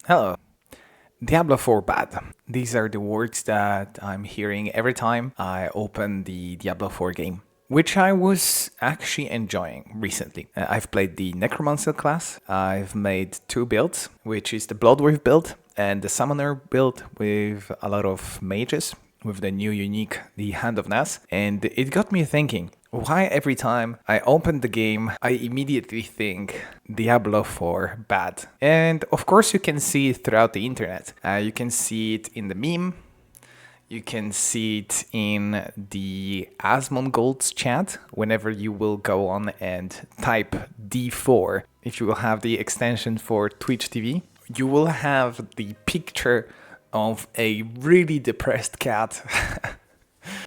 Hello. Diablo 4 bad. These are the words that I'm hearing every time I open the Diablo 4 game, which I was actually enjoying recently. I've played the Necromancer class, I've made two builds, which is the Bloodwave build and the Summoner build with a lot of mages, with the new unique, the Hand of Nas, and it got me thinking, why every time I open the game, I immediately think Diablo 4 bad? And of course, you can see it throughout the internet. You can see it in the meme. You can see it in the Asmongold's chat whenever you will go on and type D4. If you will have the extension for Twitch TV, you will have the picture of a really depressed cat.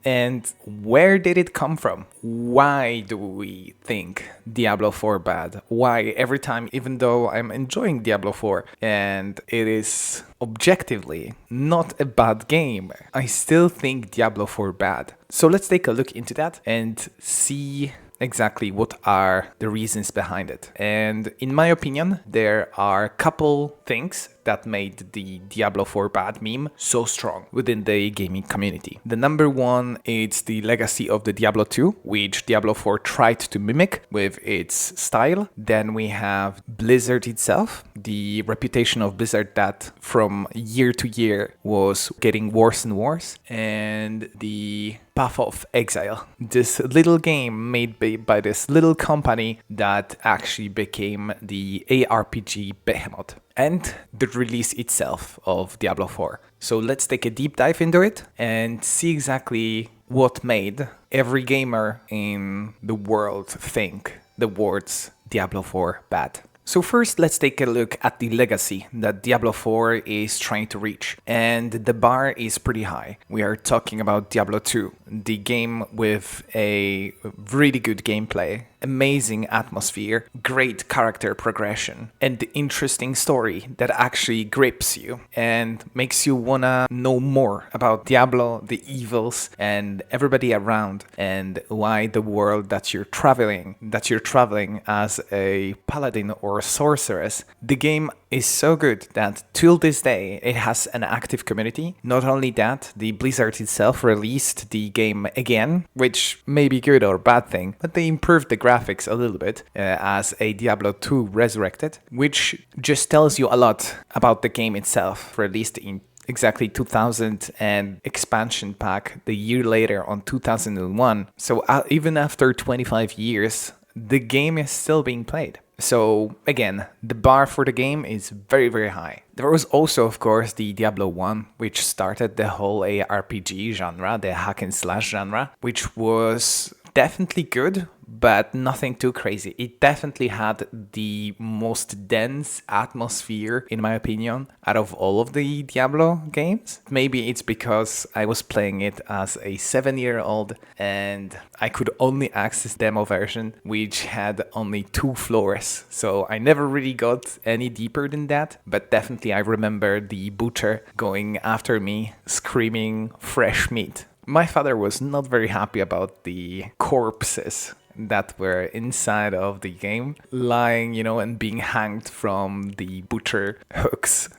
And where did it come from? Why do we think Diablo 4 bad? Why every time, even though I'm enjoying Diablo 4 and it is objectively not a bad game, I still think Diablo 4 bad. So let's take a look into that and see exactly what are the reasons behind it. And in my opinion, there are a couple things that made the Diablo 4 bad meme so strong within the gaming community. The number one is the legacy of the Diablo 2, which Diablo 4 tried to mimic with its style. Then we have Blizzard itself, the reputation of Blizzard that from year to year was getting worse and worse, and the Path of Exile, this little game made by this little company that actually became the ARPG behemoth, and the release itself of Diablo 4. So let's take a deep dive into it and see exactly what made every gamer in the world think the words Diablo 4 bad. So first, let's take a look at the legacy that Diablo 4 is trying to reach. And the bar is pretty high. We are talking about Diablo 2, the game with a really good gameplay, amazing atmosphere, great character progression, and the interesting story that actually grips you and makes you wanna know more about Diablo, the evils, and everybody around, and why the world that you're traveling as a paladin or a sorceress. The game is so good that till this day it has an active community. Not only that, the Blizzard itself released the game again, which may be good or bad thing, but they improved the graphics a little bit as a Diablo 2 Resurrected, which just tells you a lot about the game itself, released in exactly 2000 and expansion pack the year later on 2001. So even after 25 years, the game is still being played. So again, the bar for the game is very, very high. There was also, of course, the Diablo 1, which started the whole ARPG genre, the hack and slash genre, which was definitely good, but nothing too crazy. It definitely had the most dense atmosphere, in my opinion, out of all of the Diablo games. Maybe it's because I was playing it as a 7-year-old and I could only access demo version, which had only 2 floors. So I never really got any deeper than that, but definitely I remember the butcher going after me, screaming fresh meat. My father was not very happy about the corpses that were inside of the game, lying, and being hanged from the butcher hooks.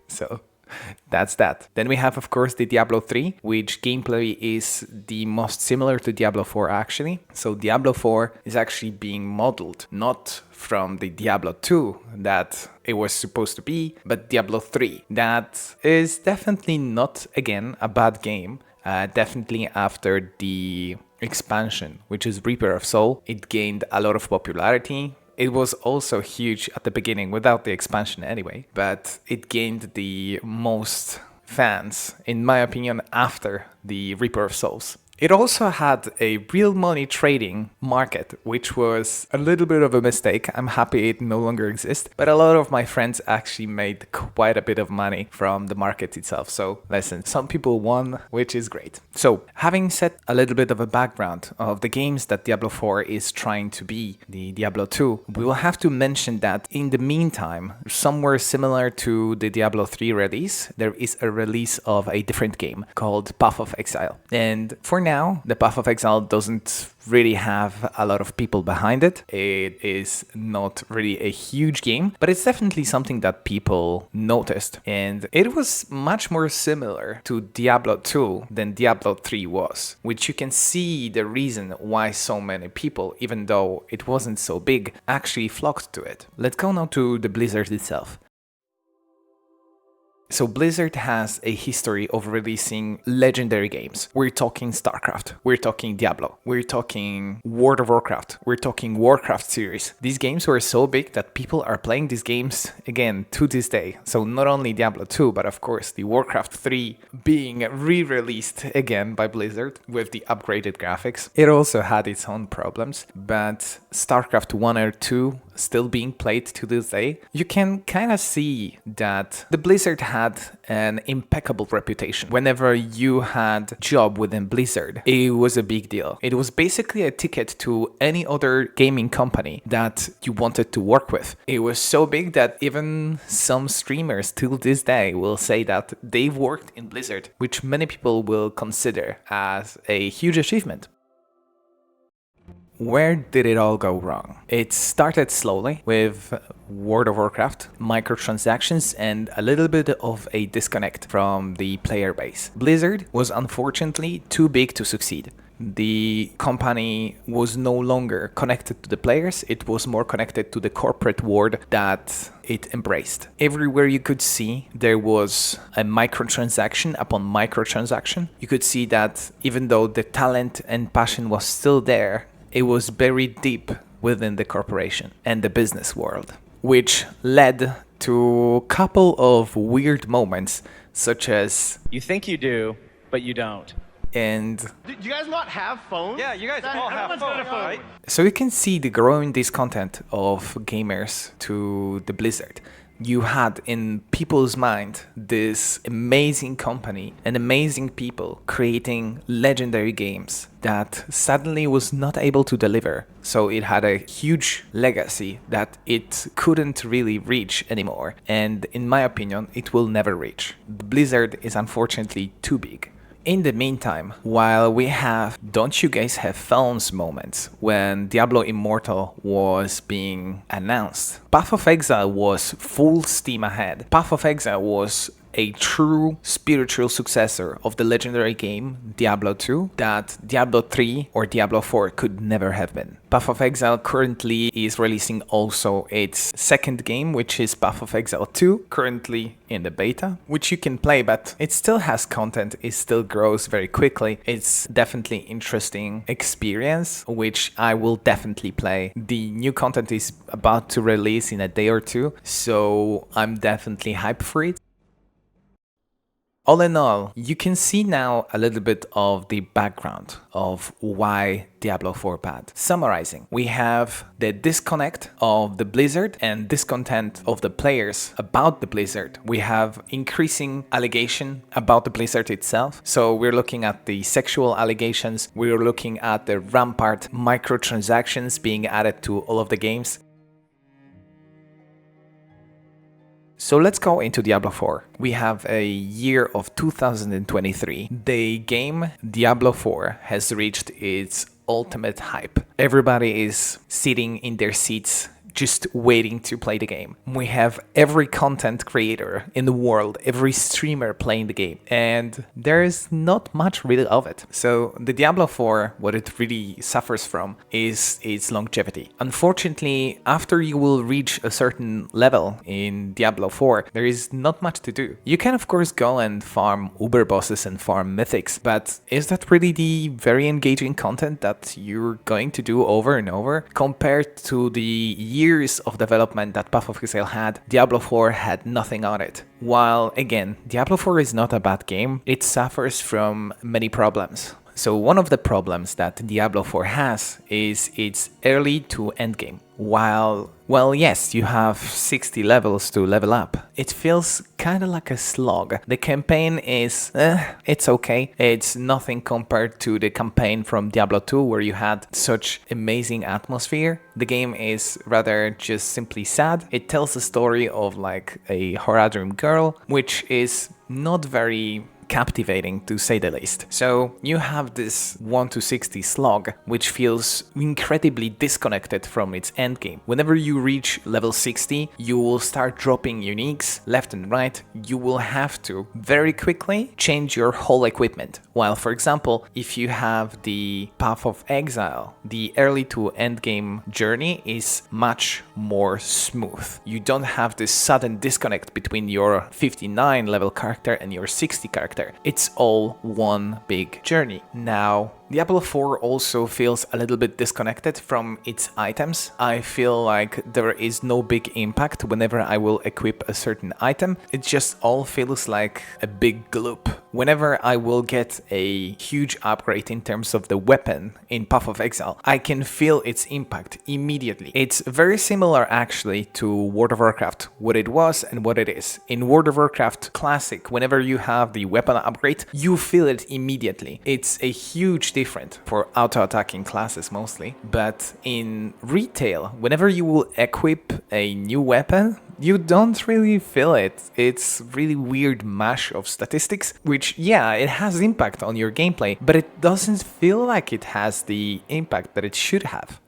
So that's that. Then we have, of course, the Diablo 3, which gameplay is the most similar to Diablo 4 actually. So Diablo 4 is actually being modeled not from the Diablo 2 that it was supposed to be, but Diablo 3. That is definitely not, again, a bad game. Definitely after the expansion, which is Reaper of Soul, it gained a lot of popularity. It was also huge at the beginning without the expansion anyway, but it gained the most fans, in my opinion, after the Reaper of Souls. It also had a real money trading market, which was a little bit of a mistake. I'm happy it no longer exists, but a lot of my friends actually made quite a bit of money from the market itself. So listen, some people won, which is great. So having set a little bit of a background of the games that Diablo 4 is trying to be, the Diablo 2, we will have to mention that in the meantime, somewhere similar to the Diablo 3 release, there is a release of a different game called Path of Exile. And for now, now, the Path of Exile doesn't really have a lot of people behind it. It is not really a huge game, but it's definitely something that people noticed. And it was much more similar to Diablo 2 than Diablo 3 was, which you can see the reason why so many people, even though it wasn't so big, actually flocked to it. Let's go now to the Blizzard itself. So Blizzard has a history of releasing legendary games. We're talking StarCraft, we're talking Diablo, we're talking World of Warcraft, we're talking Warcraft series. These games were so big that people are playing these games again to this day. So not only Diablo 2, but of course the Warcraft 3 being re-released again by Blizzard with the upgraded graphics. It also had its own problems, but StarCraft 1 or 2 still being played to this day. You can kind of see that the Blizzard had an impeccable reputation. Whenever you had a job within Blizzard, it was a big deal. It was basically a ticket to any other gaming company that you wanted to work with. It was so big that even some streamers till this day will say that they've worked in Blizzard, which many people will consider as a huge achievement. Where did it all go wrong? It started slowly with World of Warcraft, microtransactions, and a little bit of a disconnect from the player base. Blizzard was unfortunately too big to succeed. The company was no longer connected to the players, it was more connected to the corporate world that it embraced. Everywhere you could see there was a microtransaction upon microtransaction. You could see that even though the talent and passion was still there, it was buried deep within the corporation and the business world, which led to a couple of weird moments, such as You think you do, but you don't. and Do you guys not have phones? Yeah, you guys all have Everyone's got a phones, phone. right? so you can see the growing discontent of gamers to the Blizzard. You had in people's mind this amazing company and amazing people creating legendary games that suddenly was not able to deliver. So it had a huge legacy that it couldn't really reach anymore. And in my opinion, it will never reach. The Blizzard is unfortunately too big. In the meantime, while we have don't you guys have phones moments when Diablo Immortal was being announced, Path of Exile was full steam ahead. Path of Exile was a true spiritual successor of the legendary game Diablo 2 that Diablo 3 or Diablo 4 could never have been. Path of Exile currently is releasing also its second game, which is Path of Exile 2, currently in the beta, which you can play, but it still has content, it still grows very quickly. It's definitely interesting experience, which I will definitely play. The new content is about to release in a day or two, so I'm definitely hyped for it. All in all, you can see now a little bit of the background of why Diablo 4 bad. Summarizing, we have the disconnect of the Blizzard and discontent of the players about the Blizzard. We have increasing allegation about the Blizzard itself. So we're looking at the sexual allegations, we're looking at the rampart microtransactions being added to all of the games. So let's go into Diablo 4. We have a year of 2023. The game Diablo 4 has reached its ultimate hype. Everybody is sitting in their seats just waiting to play the game. We have every content creator in the world, every streamer playing the game, and there is not much really of it. So the Diablo 4, what it really suffers from is its longevity. Unfortunately, after you will reach a certain level in Diablo 4, there is not much to do. You can of course go and farm Uber bosses and farm mythics, but is that really the very engaging content that you're going to do over and over? Compared to the years of development that Path of Exile had, Diablo 4 had nothing on it. While again, Diablo 4 is not a bad game, it suffers from many problems. So one of the problems that Diablo 4 has is its early to end game. While, well, yes, you have 60 levels to level up, it feels kind of like a slog. The campaign is, it's okay. It's nothing compared to the campaign from Diablo 2 where you had such amazing atmosphere. The game is rather just simply sad. It tells the story of like a Horadrim girl, which is not very captivating to say the least. So you have this 1 to 60 slog, which feels incredibly disconnected from its endgame. Whenever you reach level 60, you will start dropping uniques left and right. You will have to very quickly change your whole equipment. While, for example, if you have the Path of Exile, the early to end game journey is much more smooth. You don't have this sudden disconnect between your 59 level character and your 60 character. It's all one big journey. Now, Diablo 4 also feels a little bit disconnected from its items. I feel like there is no big impact whenever I will equip a certain item. It just all feels like a big gloop. Whenever I will get a huge upgrade in terms of the weapon in Path of Exile, I can feel its impact immediately. It's very similar actually to World of Warcraft, what it was and what it is. In World of Warcraft Classic, whenever you have the weapon upgrade, you feel it immediately. It's a huge difference for auto-attacking classes mostly, but in retail, whenever you will equip a new weapon, you don't really feel it. It's really weird mash of statistics, which, yeah, it has impact on your gameplay, but it doesn't feel like it has the impact that it should have.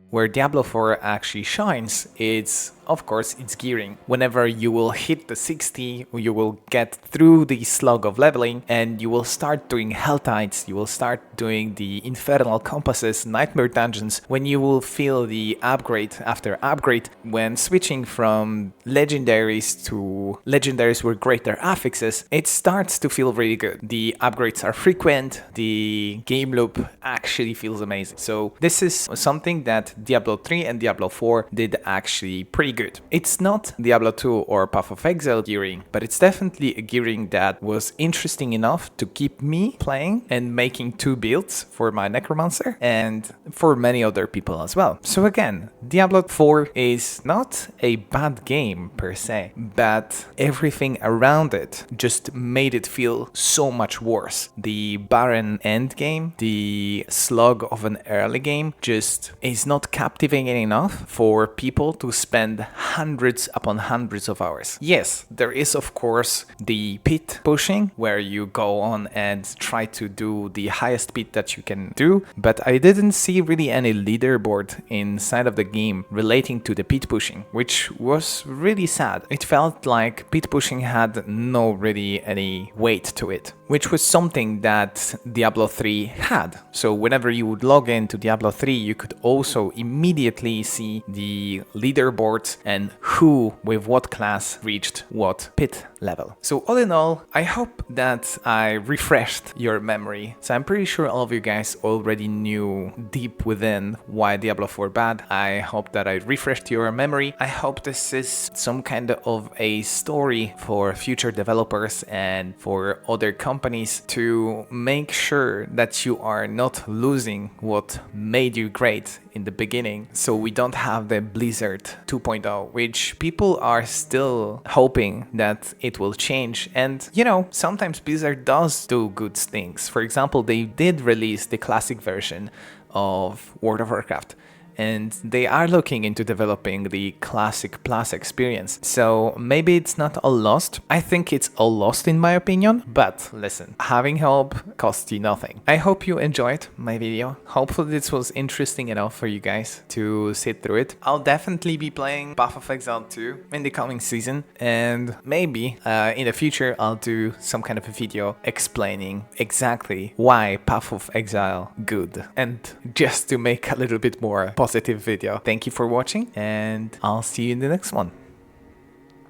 Where Diablo 4 actually shines, it's, of course, its gearing. Whenever you will hit the 60, you will get through the slog of leveling and you will start doing Hell Tides, you will start doing the Infernal Compasses, Nightmare Dungeons, when you will feel the upgrade after upgrade, when switching from legendaries to legendaries with greater affixes, it starts to feel really good. The upgrades are frequent, the game loop actually feels amazing. So this is something that Diablo 3 and Diablo 4 did actually pretty good. It's not Diablo 2 or Path of Exile gearing, but it's definitely a gearing that was interesting enough to keep me playing and making 2 builds for my Necromancer and for many other people as well. So again, Diablo 4 is not a bad game per se, but everything around it just made it feel so much worse. The barren end game, the slog of an early game just is not captivating enough for people to spend hundreds upon hundreds of hours. Yes, there is of course the pit pushing where you go on and try to do the highest pit that you can do, but I didn't see really any leaderboard inside of the game relating to the pit pushing, which was really sad. It felt like pit pushing had no really any weight to it, which was something that Diablo 3 had. So whenever you would log into Diablo 3, you could also immediately see the leaderboards and who with what class reached what pit level. So all in all, I hope that I refreshed your memory. So I'm pretty sure all of you guys already knew deep within why Diablo 4 bad. I hope that I refreshed your memory. I hope this is some kind of a story for future developers and for other companies to make sure that you are not losing what made you great in the beginning, so we don't have the Blizzard 2.0, which people are still hoping that it will change. And you know, sometimes Blizzard does do good things. For example, they did release the classic version of World of Warcraft, and they are looking into developing the Classic Plus experience. So maybe it's not all lost. I think it's all lost in my opinion, but listen, having hope costs you nothing. I hope you enjoyed my video. Hopefully this was interesting enough for you guys to sit through it. I'll definitely be playing Path of Exile 2 in the coming season, and maybe in the future I'll do some kind of a video explaining exactly why Path of Exile good, and just to make a little bit more positive video. Thank you for watching, and I'll see you in the next one.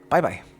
Bye bye.